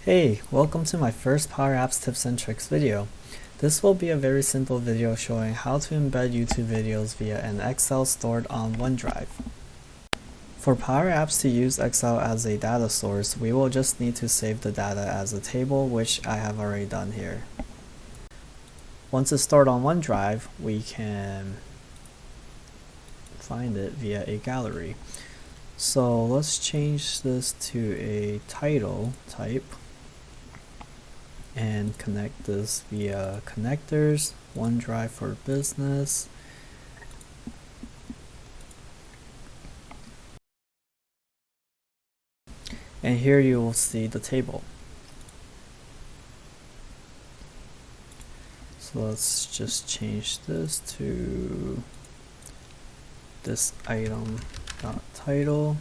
Hey, welcome to my first PowerApps tips and tricks video. This will be a very simple video showing how to embed YouTube videos via an Excel stored on OneDrive. For PowerApps to use Excel as a data source, we will just need to save the data as a table, which I have already done here. Once it's stored on OneDrive, we can find it via a gallery. So let's change this to a title type and connect this via connectors, OneDrive for Business. And here you will see the table. So let's just change this to this item.title.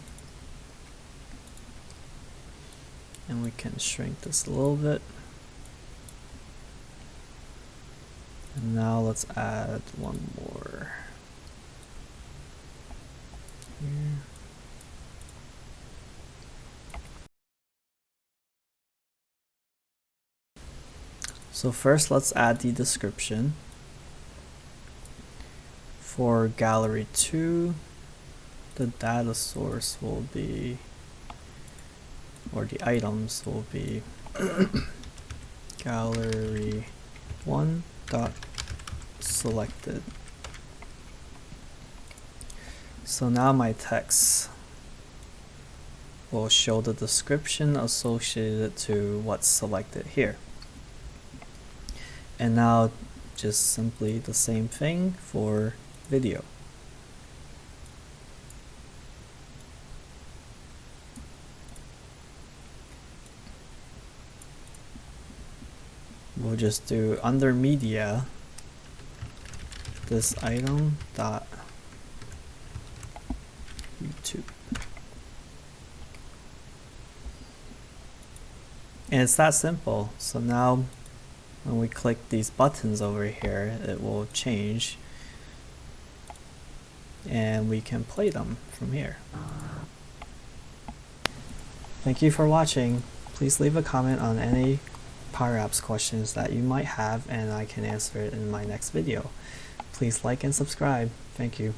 And we can shrink this a little bit. And now let's add one more here. So first let's add the description. For gallery 2, the data source will be, or the items will be gallery 1 dot selected. So now my text will show the description associated to what's selected here. And now just simply the same thing for video. We'll just do under media this item dot YouTube. And it's that simple. So now when we click these buttons over here, it will change and we can play them from here. Thank you for watching. Please leave a comment on any PowerApps questions that you might have and I can answer it in my next video. Please like and subscribe. Thank you.